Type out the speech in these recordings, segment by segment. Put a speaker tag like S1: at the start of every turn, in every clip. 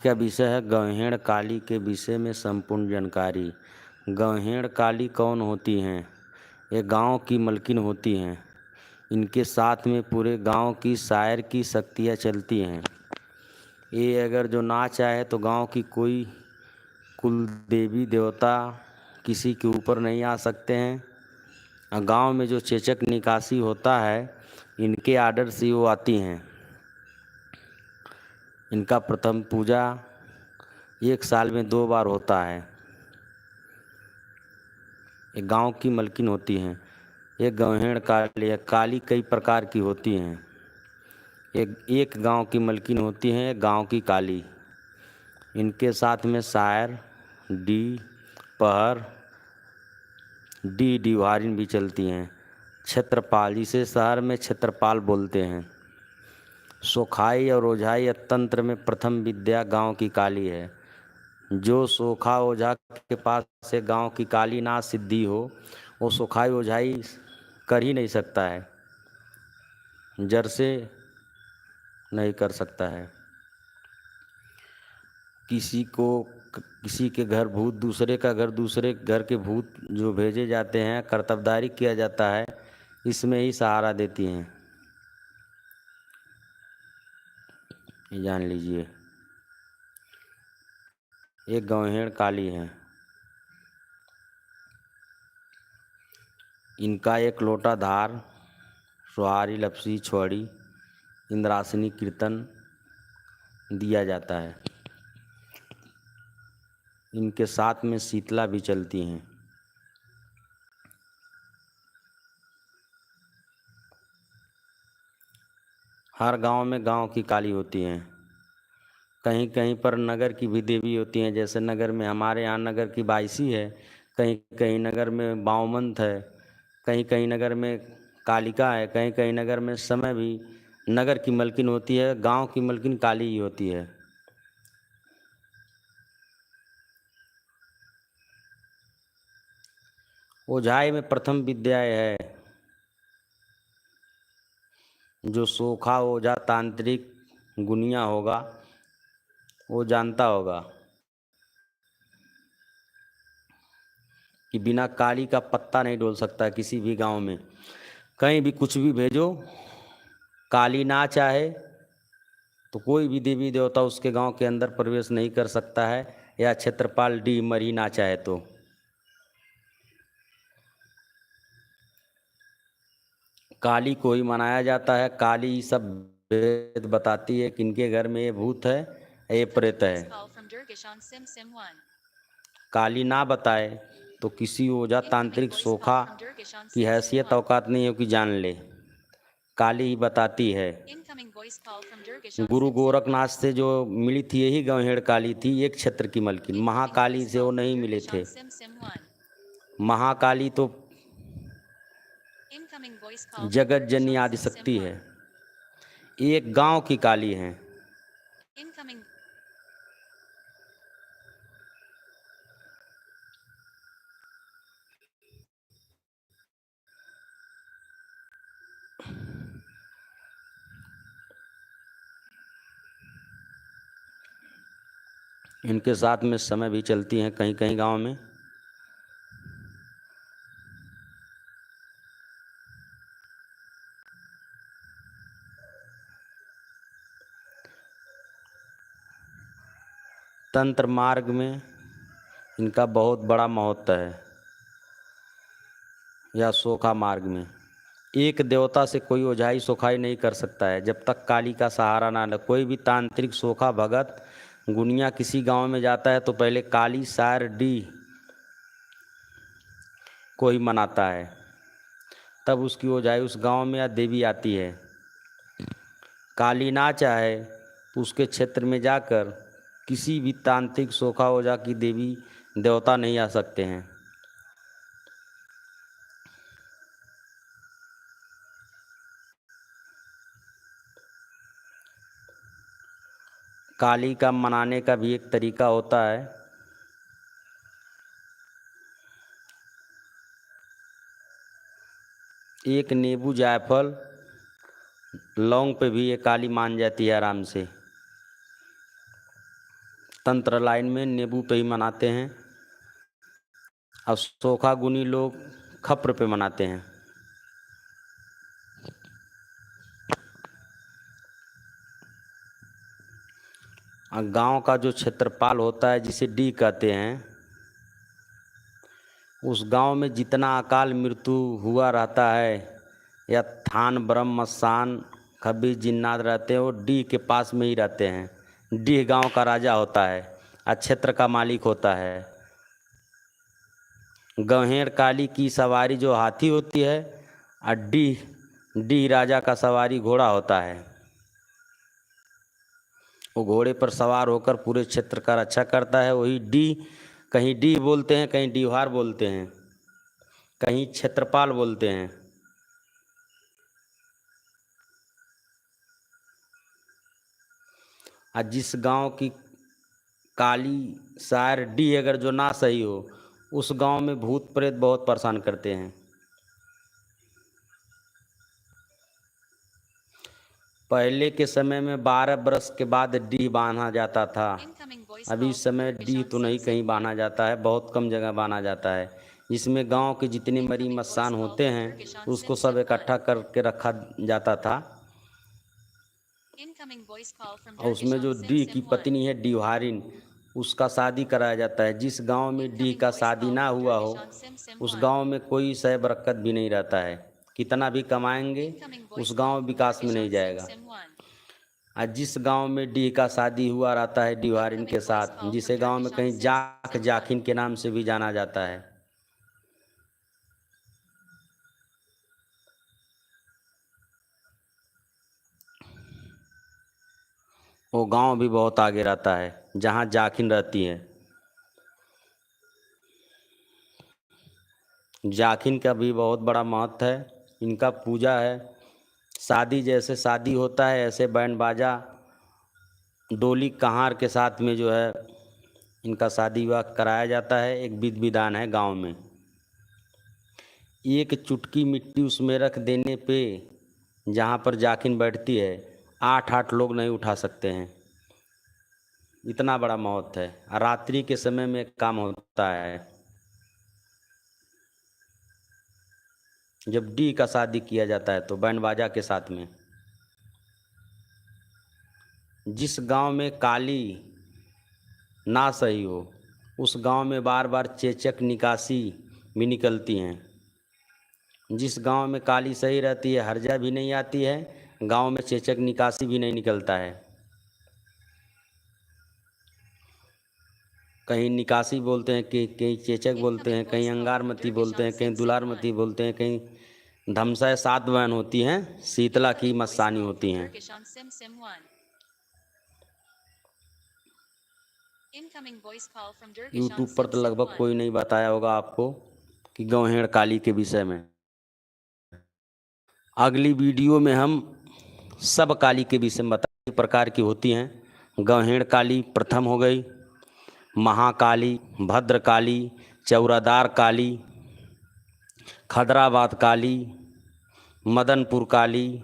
S1: का विषय है गौहैण काली के विषय में संपूर्ण जानकारी। गौहैण काली कौन होती हैं? ये गांव की मलकिन होती हैं। इनके साथ में पूरे गांव की शायर की शक्तियाँ चलती हैं। ये अगर जो ना चाहे तो गांव की कोई कुल देवी देवता किसी के ऊपर नहीं आ सकते हैं। और गांव में जो चेचक निकासी होता है इनके आर्डर से वो आती हैं। इनका प्रथम पूजा 1 साल में 2 बार होता है। ये गांव की मलकिन होती हैं। एक गौहैण काली है। काली कई प्रकार की होती हैं। एक गांव की मलकिन होती हैं, एक गांव की काली। इनके साथ में शायर डी पहर डी डिवारिन भी चलती हैं। क्षेत्रपाल, जिसे शहर में क्षेत्रपाल बोलते हैं। सोखाई और ओझाई तंत्र में प्रथम विद्या गांव की काली है। जो सोखा ओझा के पास से गांव की काली ना सिद्धि हो वो सोखाई ओझाई कर ही नहीं सकता है, जड़ से नहीं कर सकता है। किसी के घर भूत, दूसरे का घर, दूसरे घर के भूत जो भेजे जाते हैं, कर्तव्यदारी किया जाता है, इसमें ही सहारा देती हैं। ये जान लीजिए। एक गौहैण काली है। इनका एक लोटा धार, सुहारी, लपसी, छुआड़ी, इंद्रासनी कीर्तन दिया जाता है। इनके साथ में शीतला भी चलती हैं। हर गांव में गांव की काली होती हैं। कहीं कहीं पर नगर की भी देवी होती हैं। जैसे नगर में, हमारे यहाँ नगर की बाईसी है, कहीं कहीं नगर में बावमंत है, कहीं कहीं नगर में कालिका है, कहीं कहीं नगर में समय भी नगर की मलकिन होती है। गांव की मलकिन काली ही होती है। ओझाई में प्रथम विद्या है। जो सोखा ओझा तांत्रिक गुनिया होगा वो जानता होगा कि बिना काली का पत्ता नहीं डोल सकता। किसी भी गांव में कहीं भी कुछ भी भेजो, काली ना चाहे तो कोई भी देवी देवता उसके गांव के अंदर प्रवेश नहीं कर सकता है, या क्षेत्रपाल डी मरी ना चाहे तो। काली को ही मनाया जाता है। काली सब वेद बताती है कि इनके घर में ये भूत है, ये प्रेत है। काली ना बताए तो किसी ओझा तांत्रिक सोखा की हैसियत औकात नहीं हो कि जान ले। काली ही बताती है। गुरु गोरखनाथ से जो मिली थी यही गौहैण काली थी, एक क्षेत्र की मलकिन। महाकाली से वो नहीं मिले थे। महाकाली तो जगत जननी आदिशक्ति है। एक गांव की काली है। इनके साथ में समय भी चलती हैं कहीं कहीं गांव में। तंत्र मार्ग में इनका बहुत बड़ा महत्व है। या सोखा मार्ग में एक देवता से कोई ओझाई सोखाई नहीं कर सकता है जब तक काली का सहारा ना ले। कोई भी तांत्रिक सोखा भगत गुनिया किसी गांव में जाता है तो पहले काली शायर डी को ही मनाता है, तब उसकी ओझाई उस गांव में या देवी आती है। काली ना चाहे तो उसके क्षेत्र में जाकर किसी भी तांत्रिक सोखा ओझा की देवी देवता नहीं आ सकते हैं। काली का मनाने का भी एक तरीका होता है। एक नींबू, जायफल, लौंग पे भी ये काली मान जाती है आराम से। तंत्र लाइन में नींबू पे ही मनाते हैं, और सोखा गुनी लोग खप्र पे मनाते हैं। गांव का जो क्षेत्रफल होता है जिसे डी कहते हैं, उस गांव में जितना अकाल मृत्यु हुआ रहता है या थान ब्रह्म मसान खब्बी जिन्नात रहते हैं, वो डी के पास में ही रहते हैं। डी गांव का राजा होता है और क्षेत्र का मालिक होता है। गंहेड़ काली की सवारी जो हाथी होती है, और डी राजा का सवारी घोड़ा होता है। वो घोड़े पर सवार होकर पूरे क्षेत्र का रक्षा करता है। वही डी, कहीं डी बोलते हैं, कहीं डीहार बोलते हैं, कहीं क्षेत्रपाल बोलते हैं। और जिस गांव की काली शायर डी अगर जो ना सही हो, उस गांव में भूत प्रेत बहुत परेशान करते हैं। पहले के समय में 12 बरस के बाद डी बांधा जाता था। अभी इस समय डी तो नहीं कहीं बांधा जाता है, बहुत कम जगह बांधा जाता है। जिसमें गांव के जितने मरी मसान होते हैं उसको सब इकट्ठा करके रखा जाता था। और उसमें जो डी की पत्नी है डीहारिन, उसका शादी कराया जाता है। जिस गांव में डी का शादी ना हुआ हो, उस गांव में कोई सह बरकत भी नहीं रहता है। कितना भी कमाएंगे उस गांव विकास में नहीं जाएगा। और जिस गांव में डी का शादी हुआ रहता है डीहारिन के साथ, जिसे गांव में कहीं जाखिन के नाम से भी जाना जाता है, वो गांव भी बहुत आगे रहता है जहाँ जाखिन रहती है। जाखिन का भी बहुत बड़ा महत्व है। इनका पूजा है। शादी जैसे शादी होता है ऐसे बैंड बाजा डोली कहार के साथ में जो है इनका शादी विवाह कराया जाता है। एक विधि विधान है गांव में। एक चुटकी मिट्टी उसमें रख देने पे जहाँ पर जाखिन बैठती है 8 लोग नहीं उठा सकते हैं। इतना बड़ा महत्व है। रात्रि के समय में एक काम होता है, जब डी का शादी किया जाता है तो बैंड बाजा के साथ में। जिस गांव में काली ना सही हो, उस गांव में बार बार चेचक निकासी भी निकलती हैं। जिस गांव में काली सही रहती है, हर्जा भी नहीं आती है, गांव में चेचक निकासी भी नहीं निकलता है। कहीं निकासी बोलते हैं, कि कहीं चेचक बोलते हैं, कहीं अंगारमती बोलते हैं, कहीं दुलारमती बोलते हैं, कहीं धमसाय 7 बहन होती हैं, शीतला की मस्तानी होती हैं। यूट्यूब पर तो लगभग कोई नहीं बताया होगा आपको कि गौहेड़ काली के विषय में। अगली वीडियो में हम सब काली के विषय में बताएंगे प्रकार की होती हैं। गौहेड़ काली प्रथम हो गई, महाकाली, भद्रकाली, चौरादार काली, खदराबाद काली, मदनपुर काली,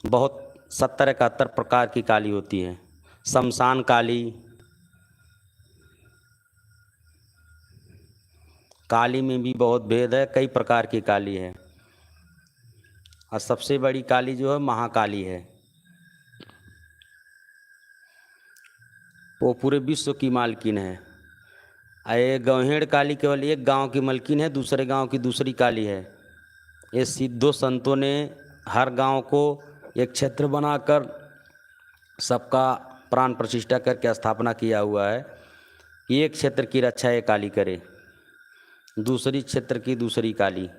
S1: बहुत 70-71 प्रकार की काली होती है। शमशान काली, काली में भी बहुत भेद है, कई प्रकार की काली है। और सबसे बड़ी काली जो है महाकाली है। वो पूरे विश्व की मालकिन है। ये गौहेड़ काली केवल एक गांव की मालकिन है, दूसरे गांव की दूसरी काली है। ये सिद्धों संतों ने हर गांव को एक क्षेत्र बनाकर सबका प्राण प्रतिष्ठा करके स्थापना किया हुआ है कि एक क्षेत्र की रक्षा ये काली करे, दूसरी क्षेत्र की दूसरी काली।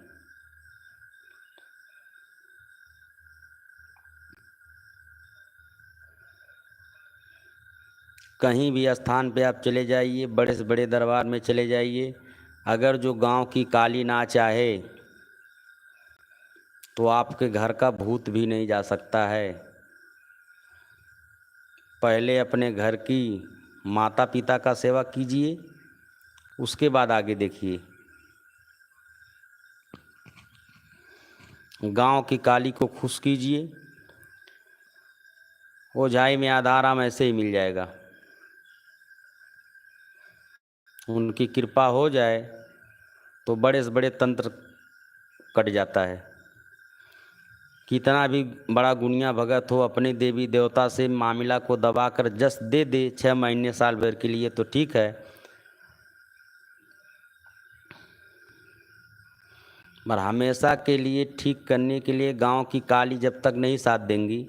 S1: कहीं भी स्थान पे आप चले जाइए, बड़े से बड़े दरबार में चले जाइए, अगर जो गांव की काली ना चाहे तो आपके घर का भूत भी नहीं जा सकता है। पहले अपने घर की माता पिता का सेवा कीजिए, उसके बाद आगे देखिए। गांव की काली को खुश कीजिए, ओझाई में आधा आराम ऐसे ही मिल जाएगा। उनकी कृपा हो जाए तो बड़े से बड़े तंत्र कट जाता है। कितना भी बड़ा गुनिया भगत हो, अपने देवी देवता से मामला को दबा कर जस दे दे 6 महीने साल भर के लिए तो ठीक है, पर हमेशा के लिए ठीक करने के लिए गांव की काली जब तक नहीं साथ देंगी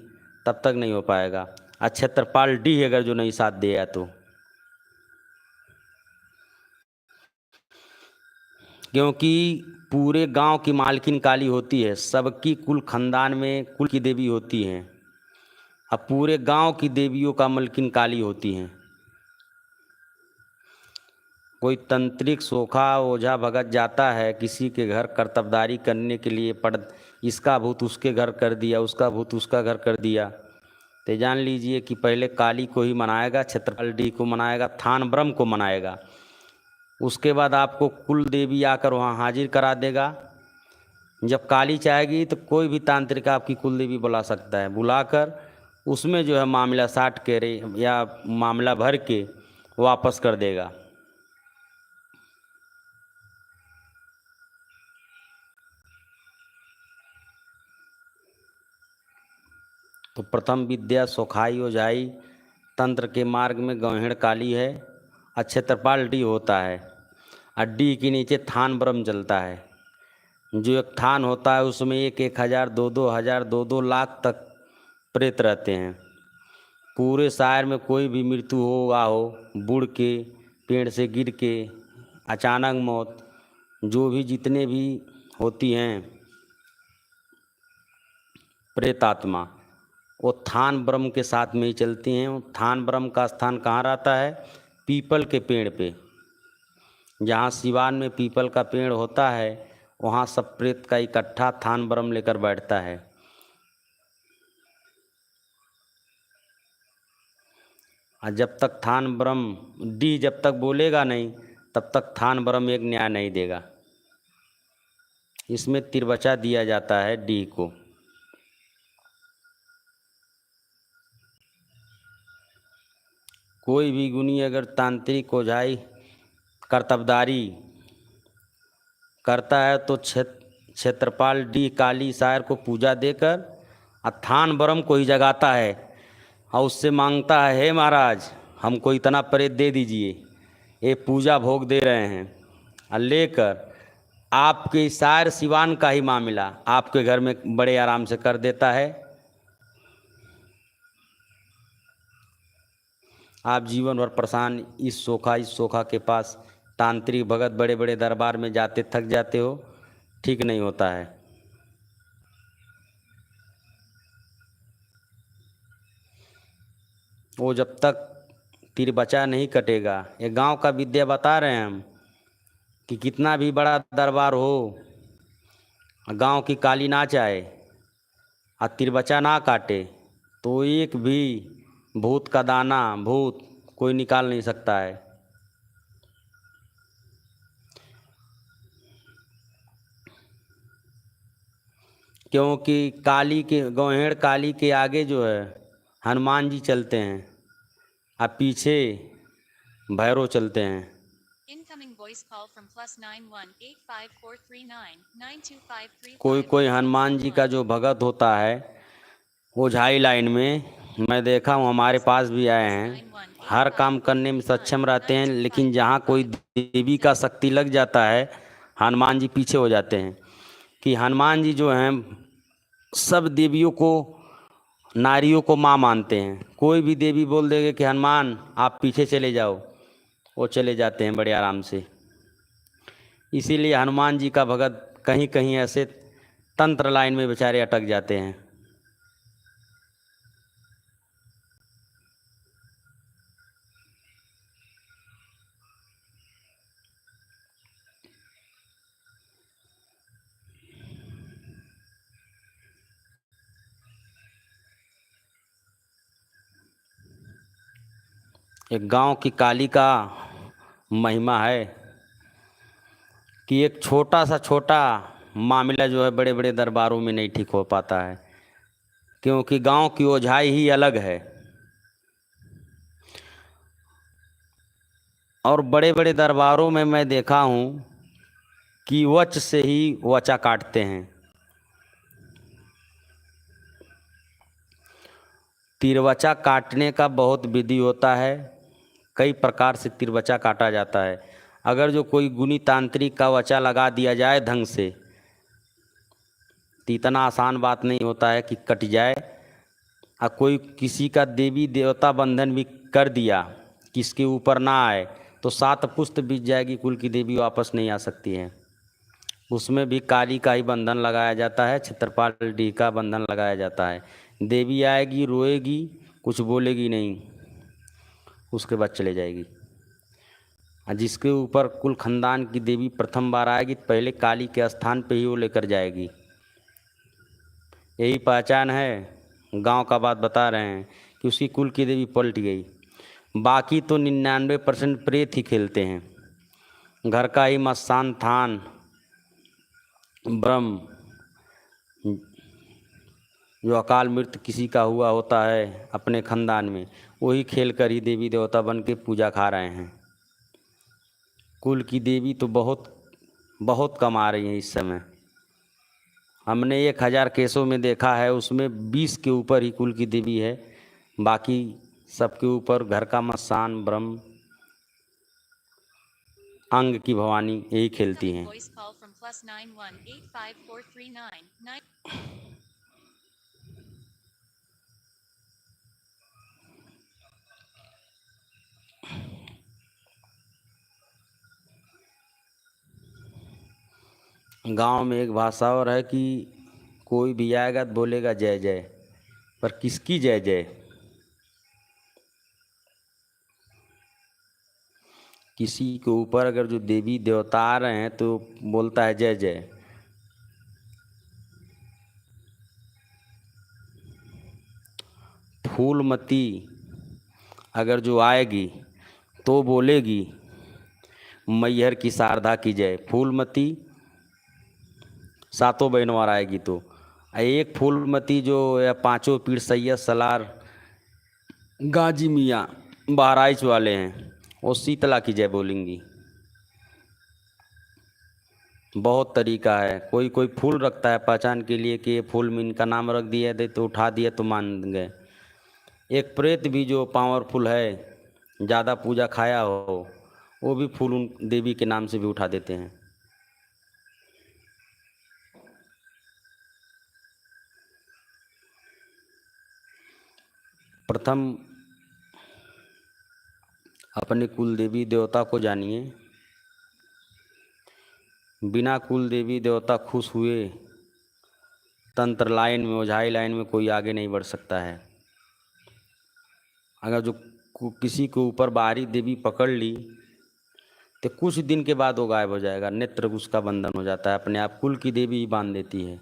S1: तब तक नहीं हो पाएगा। क्षेत्रपाल डी अगर जो नहीं साथ दिया तो, क्योंकि पूरे गांव की मालकिन काली होती है, सबकी कुल खानदान में कुल की देवी होती हैं। अब पूरे गांव की देवियों का मालकिन काली होती हैं। कोई तंत्रिक सोखा ओझा भगत जाता है किसी के घर कर्तव्यदारी करने के लिए, पड़ इसका भूत उसके घर कर दिया, उसका भूत उसका घर कर दिया, तो जान लीजिए कि पहले काली को ही मनाएगा, क्षेत्रपाल डी को मनाएगा, थान ब्रह्म को मनाएगा। उसके बाद आपको कुल देवी आकर वहाँ हाजिर करा देगा। जब काली चाहेगी तो कोई भी तांत्रिक आपकी कुल देवी बुला सकता है, बुलाकर उसमें जो है मामला साट के या मामला भर के वापस कर देगा। तो प्रथम विद्या सोखाई ओझाई तंत्र के मार्ग में गौहेड़ काली है, क्षेत्रपाल डी होता है, और डी के नीचे थान ब्रह्म चलता है। जो एक थान होता है उसमें 1,000 2,000 2,00,000 तक प्रेत रहते हैं। पूरे शहर में कोई भी मृत्यु हुआ हो, बूढ़ के, पेड़ से गिर के, अचानक मौत, जो भी जितने भी होती हैं प्रेत आत्मा, वो थान ब्रह्म के साथ में ही चलती हैं। थान ब्रह्म का स्थान कहाँ रहता है? पीपल के पेड़ पे। जहाँ सिवान में पीपल का पेड़ होता है वहाँ सब प्रेत का इकट्ठा थान ब्रह्म लेकर बैठता है। और जब तक थान ब्रह्म डी जब तक बोलेगा नहीं तब तक थान ब्रह्म एक न्याय नहीं देगा। इसमें तिरबचा दिया जाता है डी को। कोई भी गुनी अगर तांत्रिक ओझाई कर्तव्यदारी करता है तो क्षेत्रपाल डी काली सायर को पूजा देकर और थान ब्रह्म को ही जगाता है और उससे मांगता है, हे महाराज हमको इतना प्रेत दे दीजिए, ये पूजा भोग दे रहे हैं, और लेकर आपके सायर सिवान का ही मामला आपके घर में बड़े आराम से कर देता है। आप जीवन भर परेशान इस सोखा के पास तांत्रिक भगत बड़े बड़े दरबार में जाते थक जाते हो, ठीक नहीं होता है। वो जब तक तीर बचा नहीं कटेगा। ये गांव का विद्या बता रहे हैं हम कि कितना भी बड़ा दरबार हो, गांव की काली ना चाहे और तीर बचा ना काटे तो एक भी भूत का दाना भूत कोई निकाल नहीं सकता है। क्योंकि काली के गौहेड़ काली के आगे जो है हनुमान जी चलते हैं और पीछे भैरव चलते हैं। कोई हनुमान जी का जो भगत होता है ओझाई लाइन में, मैं देखा हूँ, हमारे पास भी आए हैं, हर काम करने में सक्षम रहते हैं, लेकिन जहाँ कोई देवी का शक्ति लग जाता है हनुमान जी पीछे हो जाते हैं। कि हनुमान जी जो हैं सब देवियों को नारियों को माँ मानते हैं। कोई भी देवी बोल देगे कि हनुमान आप पीछे चले जाओ, वो चले जाते हैं बड़े आराम से। इसीलिए हनुमान जी का भगत कहीं कहीं ऐसे तंत्र लाइन में बेचारे अटक जाते हैं। एक गांव की काली का महिमा है कि एक छोटा मामला जो है बड़े बड़े दरबारों में नहीं ठीक हो पाता है, क्योंकि गांव की ओझाई ही अलग है। और बड़े बड़े दरबारों में मैं देखा हूँ कि वच से ही वचा काटते हैं। तिरवचा काटने का बहुत विधि होता है, कई प्रकार से तिरवचा काटा जाता है। अगर जो कोई गुनी तांत्रिक का वचा लगा दिया जाए ढंग से तो इतना आसान बात नहीं होता है कि कट जाए। और कोई किसी का देवी देवता बंधन भी कर दिया, किसके ऊपर ना आए, तो 7 पुश्त बीत जाएगी, कुल की देवी वापस नहीं आ सकती है। उसमें भी काली का ही बंधन लगाया जाता है, छत्रपाल डी का बंधन लगाया जाता है। देवी आएगी, रोएगी, कुछ बोलेगी नहीं, उसके बाद चले जाएगी। और जिसके ऊपर कुल खानदान की देवी प्रथम बार आएगी, पहले काली के स्थान पे ही वो लेकर जाएगी। यही पहचान है। गांव का बात बता रहे हैं कि उसकी कुल की देवी पलट गई। बाकी तो 99% प्रेत ही खेलते हैं। घर का ही मसान थान ब्रह्म, जो अकाल मृत्यु किसी का हुआ होता है अपने खानदान में, वही खेल कर ही देवी देवता बन के पूजा खा रहे हैं। कुल की देवी तो बहुत बहुत कम आ रही हैं इस समय। हमने 1000 केसों में देखा है, उसमें 20 के ऊपर ही कुल की देवी है, बाकी सबके ऊपर घर का मसान ब्रह्म अंग की भवानी यही खेलती हैं। गांव में एक भाषा और है कि कोई भी आएगा तो बोलेगा जय जय, पर किसकी जय जय? किसी के ऊपर अगर जो देवी देवता आ रहे हैं तो बोलता है जय जय। फूलमती अगर जो आएगी तो बोलेगी मैहर की शारदा की जय। फूलमती 7 बहनवार आएगी तो एक फूलमती जो या 5 पीर सैयद सलार गाजी मियाँ बहराइच वाले हैं, वो शीतला की जय बोलेंगी। बहुत तरीका है। कोई कोई फूल रखता है पहचान के लिए कि ये फूल में इनका नाम रख दिया दे, तो उठा दिया तो मान गए। एक प्रेत भी जो पावरफुल है, ज़्यादा पूजा खाया हो, वो भी फूल उन देवी के नाम से भी उठा देते हैं। प्रथम अपने कुल देवी देवता को जानिए। बिना कुल देवी देवता खुश हुए तंत्र लाइन में, ओझाई लाइन में कोई आगे नहीं बढ़ सकता है। अगर जो किसी के ऊपर बाहरी देवी पकड़ ली तो कुछ दिन के बाद वो गायब हो जाएगा, नेत्र उसका बंधन हो जाता है, अपने आप कुल की देवी ही बांध देती है।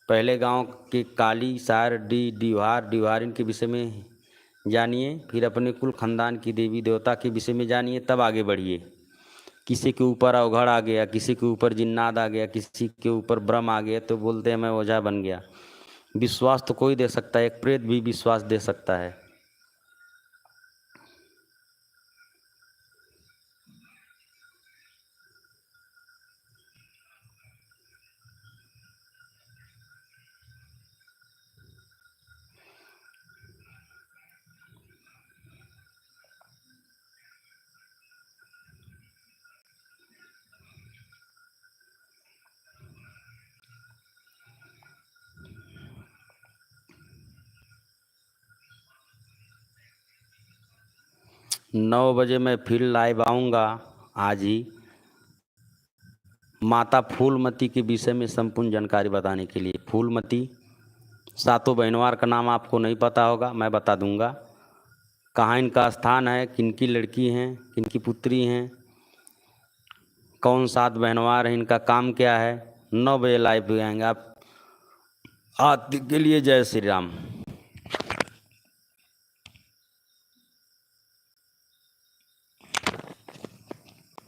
S1: पहले गांव के काली, सार, डिवहार इनके विषय में जानिए, फिर अपने कुल खानदान की देवी देवता के विषय में जानिए, तब आगे बढ़िए। किसी के ऊपर अवघड़ आ गया, किसी के ऊपर जिन्नात आ गया, किसी के ऊपर ब्रह्म आ गया, तो बोलते हैं मैं ओझा बन गया। विश्वास तो कोई दे सकता है, एक प्रेत भी विश्वास दे सकता है। नौ बजे मैं फिर लाइव आऊँगा आज ही, माता फूलमती के विषय में संपूर्ण जानकारी बताने के लिए। फूलमती 7 बहनवार का नाम आपको नहीं पता होगा, मैं बता दूंगा। कहाँ इनका स्थान है, किनकी लड़की हैं, किनकी पुत्री हैं, कौन 7 बहनवार हैं, इनका काम क्या है। 9 बजे लाइव आएंगे आप। आज के लिए जय श्री राम।